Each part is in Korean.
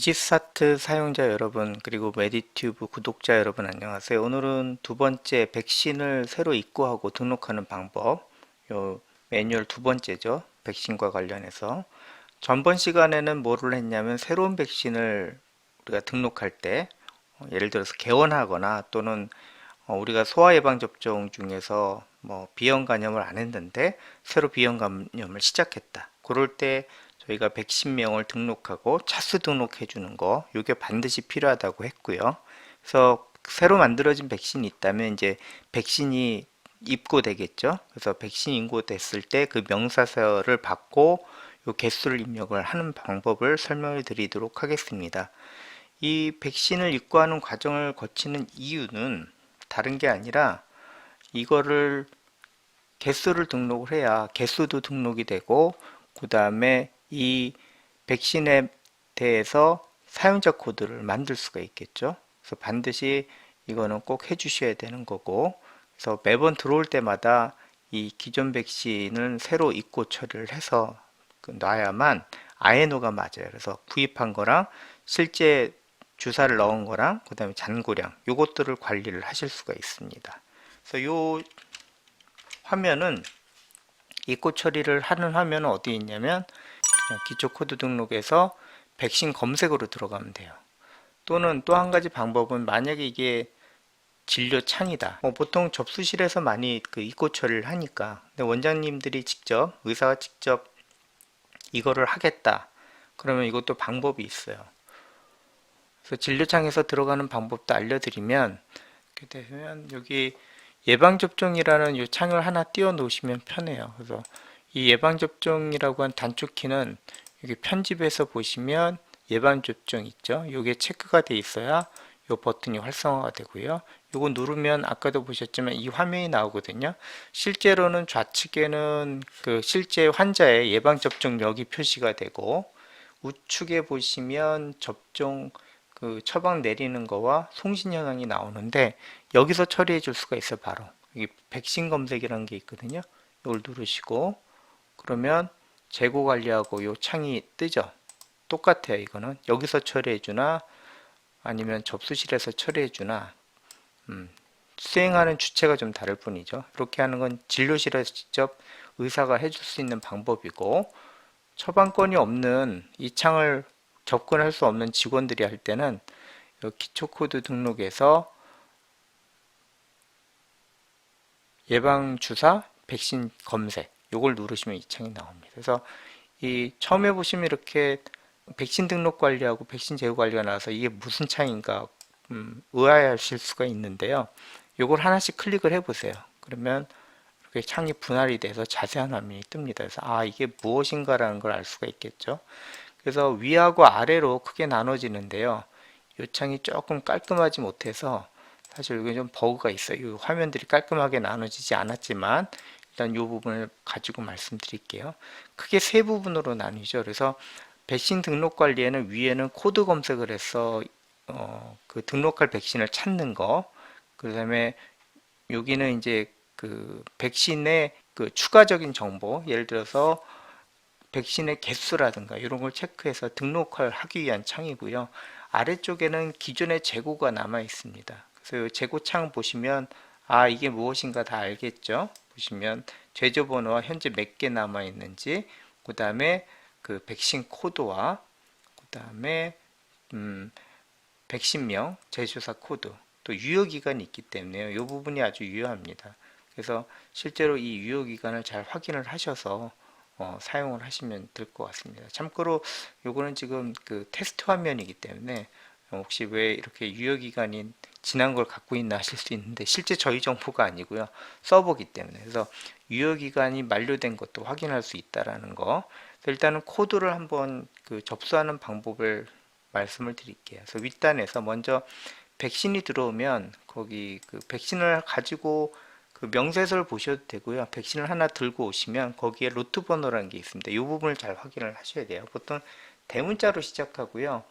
이지스타트 사용자 여러분, 그리고 메디튜브 구독자 여러분, 안녕하세요. 오늘은 두 번째 백신을 새로 입고하고 등록하는 방법, 요 매뉴얼 두 번째죠. 백신과 관련해서. 전번 시간에는 뭐를 했냐면 새로운 백신을 우리가 등록할 때, 예를 들어서 개원하거나 또는 우리가 소아 예방 접종 중에서 뭐 비형 간염을 안 했는데 새로 비형 간염을 시작했다. 그럴 때 저희가 백신명을 등록하고 차수 등록해 주는 거, 이게 반드시 필요하다고 했고요. 그래서 새로 만들어진 백신이 있다면 이제 백신이 입고되겠죠. 그래서 백신 인고됐을 때 그 명사서를 받고 요 개수를 입력을 하는 방법을 설명을 드리도록 하겠습니다. 이 백신을 입고하는 과정을 거치는 이유는 다른 게 아니라 이거를 개수를 등록을 해야 개수도 등록이 되고, 그 다음에 이 백신에 대해서 사용자 코드를 만들 수가 있겠죠. 그래서 반드시 이거는 꼭 해주셔야 되는 거고, 그래서 매번 들어올 때마다 이 기존 백신을 새로 입고 처리를 해서 놔야만 INO가 맞아요. 그래서 구입한 거랑 실제 주사를 넣은 거랑 그 다음에 잔고량, 요것들을 관리를 하실 수가 있습니다. 그래서 요 화면은 입고 처리를 하는 화면은 어디 있냐면 기초 코드 등록에서 백신 검색으로 들어가면 돼요. 또는 또 한 가지 방법은 만약에 이게 진료 창이다. 보통 접수실에서 많이 입고 처리를 하니까, 근데 원장님들이 직접, 의사가 직접 이거를 하겠다. 그러면 이것도 방법이 있어요. 그래서 진료창에서 들어가는 방법도 알려드리면, 이렇게 되면 여기 예방접종이라는 이 창을 하나 띄워 놓으시면 편해요. 그래서 이 예방접종이라고 한 단축키는 여기 편집에서 보시면 예방접종 있죠. 이게 체크가 돼 있어야 이 버튼이 활성화가 되고요. 이거 누르면 아까도 보셨지만 이 화면이 나오거든요. 실제로는 좌측에는 그 실제 환자의 예방접종력이 표시가 되고, 우측에 보시면 접종 그 처방 내리는 거와 송신 현황이 나오는데, 여기서 처리해 줄 수가 있어요. 바로 여기 백신 검색이라는 게 있거든요. 이걸 누르시고 그러면 재고 관리하고 요 창이 뜨죠. 똑같아요. 이거는 여기서 처리해 주나 아니면 접수실에서 처리해 주나 수행하는 주체가 좀 다를 뿐이죠. 이렇게 하는 건 진료실에서 직접 의사가 해줄 수 있는 방법이고, 처방권이 없는 이 창을 접근할 수 없는 직원들이 할 때는 기초코드 등록에서 예방주사 백신 검색, 요걸 누르시면 이 창이 나옵니다. 그래서 이 처음에 보시면 이렇게 백신 등록 관리하고 백신 제휴 관리가 나와서 이게 무슨 창인가 의아해하실 수가 있는데요. 요걸 하나씩 클릭을 해보세요. 그러면 이렇게 창이 분할이 돼서 자세한 화면이 뜹니다. 그래서 이게 무엇인가라는 걸 알 수가 있겠죠. 그래서 위하고 아래로 크게 나눠지는데요. 이 창이 조금 깔끔하지 못해서 사실 여기 좀 버그가 있어요. 이 화면들이 깔끔하게 나눠지지 않았지만 일단 이 부분을 가지고 말씀드릴게요. 크게 세 부분으로 나뉘죠. 그래서 백신 등록 관리에는 위에는 코드 검색을 해서 그 등록할 백신을 찾는 거, 그 다음에 여기는 이제 그 백신의 그 추가적인 정보, 예를 들어서 백신의 개수라든가 이런 걸 체크해서 등록을 하기 위한 창이고요. 아래쪽에는 기존의 재고가 남아 있습니다. 그래서 이 재고창 보시면 이게 무엇인가 다 알겠죠. 보시면 제조 번호와 현재 몇 개 남아 있는지, 그 다음에 그 백신 코드와 그 다음에 백신명, 제조사 코드, 또 유효기간이 있기 때문에요. 이 부분이 아주 유효합니다. 그래서 실제로 이 유효기간을 잘 확인을 하셔서 사용을 하시면 될 것 같습니다. 참고로 요거는 지금 그 테스트 화면이기 때문에 혹시 왜 이렇게 유효기간이 지난 걸 갖고 있나 하실 수 있는데, 실제 저희 정보가 아니고요. 서버기 때문에. 그래서 유효기간이 만료된 것도 확인할 수 있다라는 거. 일단은 코드를 한번 그 접수하는 방법을 말씀을 드릴게요. 그래서 윗단에서 먼저 백신이 들어오면 거기 그 백신을 가지고 그 명세서를 보셔도 되고요. 백신을 하나 들고 오시면 거기에 로트 번호라는 게 있습니다. 이 부분을 잘 확인을 하셔야 돼요. 보통 대문자로 시작하고요.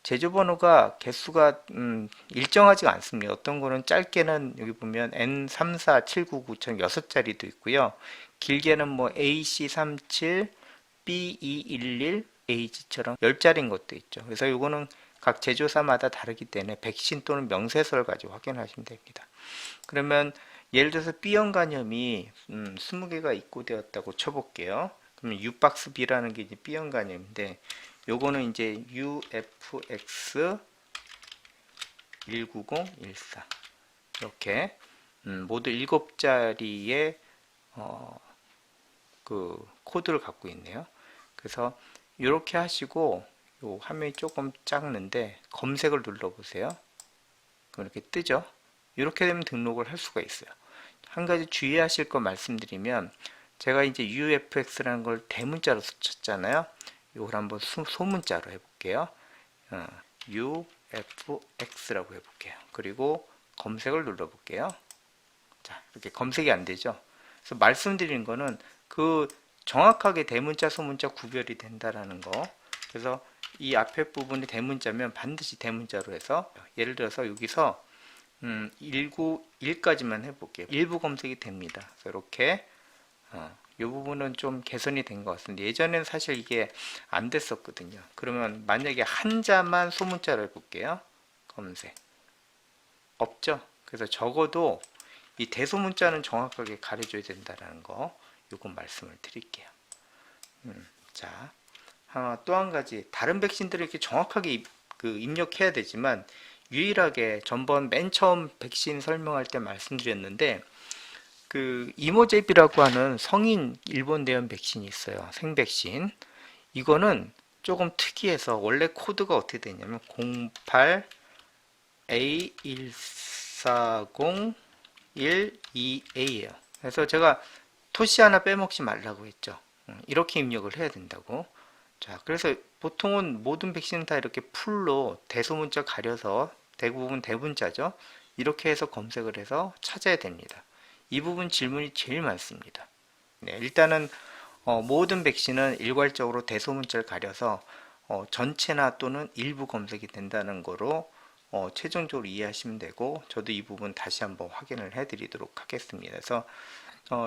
제조 번호가 개수가 일정하지가 않습니다. 어떤 거는 짧게는 여기 보면 N34799처럼 6자리도 있고요. 길게는 뭐 AC37, B211, AG처럼 10자리인 것도 있죠. 그래서 이거는 각 제조사마다 다르기 때문에 백신 또는 명세서를 가지고 확인하시면 됩니다. 그러면 예를 들어서 B형 간염이 20개가 입고되었다고 쳐볼게요. 그러면 U박스 B라는 게 이제 B형 간염인데 요거는 이제 UFX 19014 이렇게 모두 7자리의 그 코드를 갖고 있네요. 그래서 이렇게 하시고 요 화면이 조금 작는데 검색을 눌러보세요. 그럼 이렇게 뜨죠. 이렇게 되면 등록을 할 수가 있어요. 한 가지 주의하실 거 말씀드리면 제가 이제 UFX라는 걸 대문자로 쳤잖아요. 이걸 한번 소문자로 해볼게요. UFX라고 해볼게요. 그리고 검색을 눌러볼게요. 자, 이렇게 검색이 안 되죠. 그래서 말씀드리는 거는 그 정확하게 대문자, 소문자 구별이 된다라는 거. 그래서 이 앞에 부분이 대문자면 반드시 대문자로 해서 예를 들어서 여기서 191까지만 해볼게요. 일부 검색이 됩니다. 그래서 이렇게 이 부분은 좀 개선이 된 것 같습니다. 예전에는 사실 이게 안 됐었거든요. 그러면 만약에 한자만 소문자로 해볼게요. 검색 없죠. 그래서 적어도 이 대소문자는 정확하게 가려줘야 된다는 거 요건 말씀을 드릴게요. 자, 또 한 가지 다른 백신들을 이렇게 정확하게 입력해야 되지만 유일하게 전번 맨 처음 백신 설명할 때 말씀드렸는데 그 이모제비라고 하는 성인 일본 대형 백신이 있어요. 생백신. 이거는 조금 특이해서 원래 코드가 어떻게 되냐면 08A1401EA예요. 그래서 제가 토시 하나 빼먹지 말라고 했죠. 이렇게 입력을 해야 된다고. 자, 그래서 보통은 모든 백신은 다 이렇게 풀로 대소문자 가려서 대부분 대문자죠. 이렇게 해서 검색을 해서 찾아야 됩니다. 이 부분 질문이 제일 많습니다. 네, 일단은 모든 백신은 일괄적으로 대소문자를 가려서 전체나 또는 일부 검색이 된다는 거로 최종적으로 이해하시면 되고 저도 이 부분 다시 한번 확인을 해 드리도록 하겠습니다. 그래서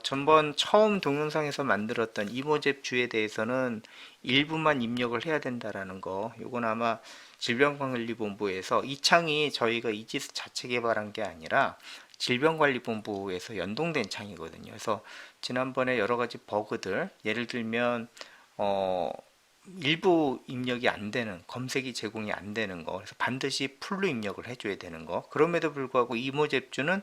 전번 처음 동영상에서 만들었던 이모잽 주에 대해서는 일부만 입력을 해야 된다라는 거 이건 아마 질병관리본부에서 이 창이 저희가 이지스 자체 개발한 게 아니라 질병관리본부에서 연동된 창이거든요. 그래서 지난번에 여러 가지 버그들 예를 들면 일부 입력이 안 되는 검색이 제공이 안 되는 거 그래서 반드시 풀로 입력을 해줘야 되는 거 그럼에도 불구하고 이모잽주는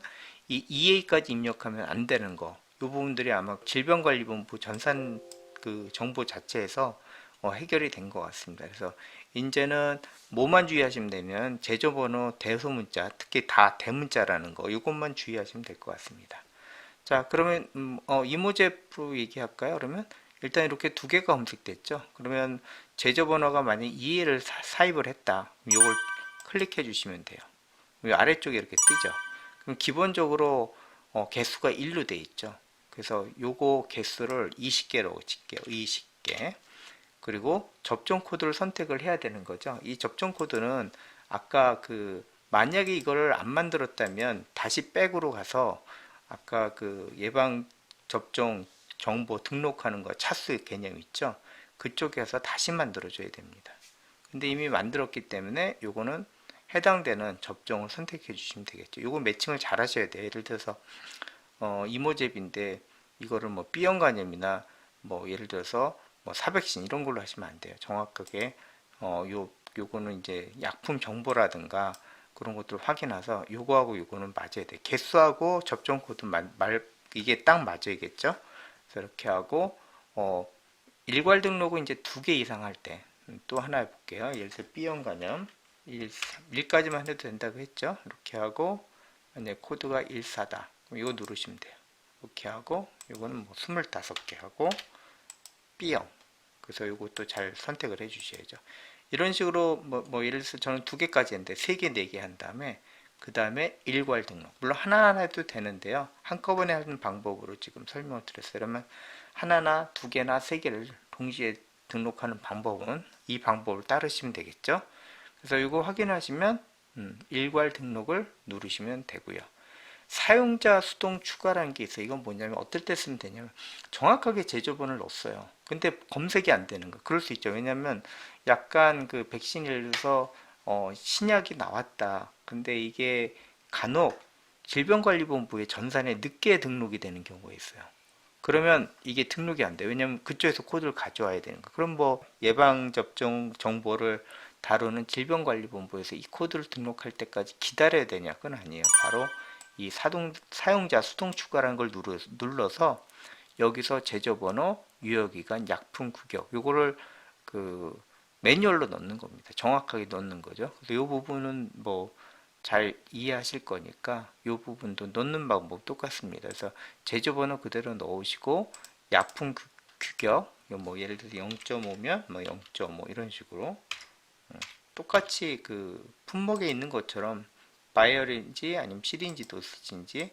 이 EA까지 입력하면 안 되는 거 이 부분들이 아마 질병관리본부 전산 그 정보 자체에서 해결이 된 것 같습니다. 그래서 이제는 뭐만 주의하시면 되면 제조번호 대소문자 특히 다 대문자라는 거 이것만 주의하시면 될 것 같습니다. 자 그러면 이모잽으로 얘기할까요? 그러면 일단 이렇게 두 개가 검색됐죠. 그러면 제조번호가 만약 2를 사입을 했다. 이걸 클릭해 주시면 돼요. 아래쪽에 이렇게 뜨죠. 그럼 기본적으로 개수가 1로 돼 있죠. 그래서 요거 개수를 20개로 칠게요. 20개. 그리고 접종 코드를 선택을 해야 되는 거죠. 이 접종 코드는 아까 만약에 이거를 안 만들었다면 다시 백으로 가서 아까 예방 접종 정보 등록하는 거 차수 개념 있죠. 그쪽에서 다시 만들어 줘야 됩니다. 근데 이미 만들었기 때문에 요거는 해당되는 접종을 선택해 주시면 되겠죠. 요거 매칭을 잘 하셔야 돼요. 예를 들어서 이모잽인데 이거를 뭐 B형 간염이나 뭐 예를 들어서 뭐 사백신 이런 걸로 하시면 안 돼요. 정확하게 요거는 이제 약품 정보라든가 그런 것들을 확인해서 요거하고 요거는 맞아야 돼. 개수하고 접종 코드 이게 딱 맞아야겠죠. 그래서 이렇게 하고 일괄 등록은 이제 2개 이상 할 때 또 하나 해볼게요. 예를 들어 B형 간염 1까지만 해도 된다고 했죠. 이렇게 하고 만약 코드가 14다. 그럼 이거 누르시면 돼요. 이렇게 하고 이거는 뭐 25개 하고 B형. 그래서 이것도 잘 선택을 해 주셔야죠. 이런 식으로 뭐 예를 들어서 저는 2개까지 했는데 3개, 4개 한 다음에 그 다음에 일괄 등록. 물론 하나하나 해도 되는데요. 한꺼번에 하는 방법으로 지금 설명을 드렸어요. 그러면 하나나 2개나 3개를 동시에 등록하는 방법은 이 방법을 따르시면 되겠죠. 그래서 이거 확인하시면 일괄 등록을 누르시면 되고요. 사용자 수동 추가라는 게 있어요. 이건 뭐냐면 어떨 때 쓰면 되냐면 정확하게 제조번호를 넣었어요. 근데 검색이 안 되는 거. 그럴 수 있죠. 왜냐면 약간 그 백신 예를 들어서 신약이 나왔다. 근데 이게 간혹 질병관리본부의 전산에 늦게 등록이 되는 경우가 있어요. 그러면 이게 등록이 안 돼요. 왜냐면 그쪽에서 코드를 가져와야 되는 거. 그럼 뭐 예방접종 정보를 다루는 질병관리본부에서 이 코드를 등록할 때까지 기다려야 되냐? 그건 아니에요. 바로 이 사용자 수동 추가라는 걸 눌러서 여기서 제조번호, 유효기간, 약품 규격 요거를 그 매뉴얼로 넣는 겁니다. 정확하게 넣는 거죠. 그래서 이 부분은 뭐 잘 이해하실 거니까 이 부분도 넣는 방법 똑같습니다. 그래서 제조번호 그대로 넣으시고 약품 규격 뭐 예를 들어서 0.5면 뭐 0.5 이런 식으로 똑같이 그 품목에 있는 것처럼 바이얼인지 아니면 시린지 도스인지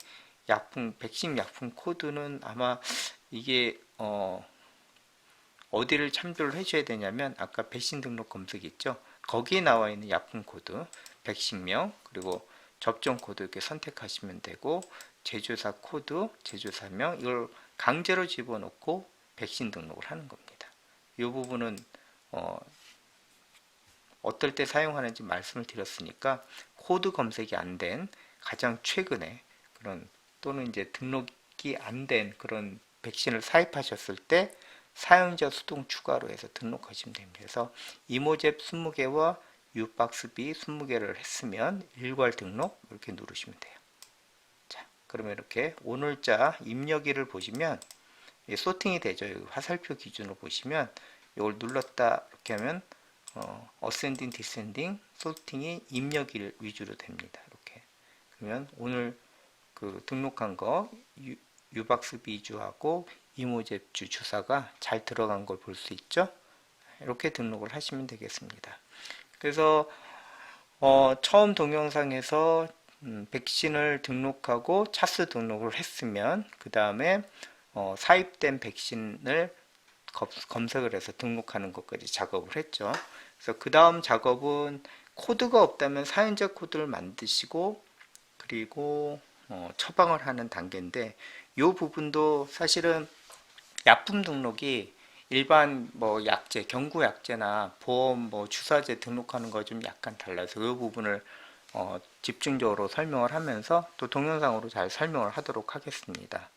약품 백신 약품 코드는 아마 이게 어디를 참조를 해줘야 되냐면 아까 백신 등록 검색 있죠? 거기에 나와 있는 약품 코드, 백신명, 그리고 접종 코드 이렇게 선택하시면 되고 제조사 코드, 제조사명 이걸 강제로 집어넣고 백신 등록을 하는 겁니다. 이 부분은 어떨 때 사용하는지 말씀을 드렸으니까 코드 검색이 안 된 가장 최근에 그런 또는 이제 등록이 안 된 그런 백신을 사입하셨을 때 사용자 수동 추가로 해서 등록하시면 됩니다. 그래서 이모잽 20개와 유박스비 20개를 했으면 일괄 등록 이렇게 누르시면 돼요. 자, 그러면 이렇게 오늘자 입력일을 보시면 소팅이 되죠. 여기 화살표 기준으로 보시면 이걸 눌렀다 이렇게 하면 어센딩, 디센딩, 소팅이 입력일 위주로 됩니다. 이렇게 그러면 오늘 그 등록한 거 유박스 비주하고 이모잽주 주사가 잘 들어간 걸 볼 수 있죠. 이렇게 등록을 하시면 되겠습니다. 그래서 처음 동영상에서 백신을 등록하고 차수 등록을 했으면 그 다음에 사입된 백신을 검색을 해서 등록하는 것까지 작업을 했죠. 그래서 그 다음 작업은 코드가 없다면 사용자 코드를 만드시고 그리고 처방을 하는 단계인데 이 부분도 사실은 약품 등록이 일반 뭐 약제, 경구 약제나 보험 뭐 주사제 등록하는 거 좀 약간 달라서 이 부분을 집중적으로 설명을 하면서 또 동영상으로 잘 설명을 하도록 하겠습니다.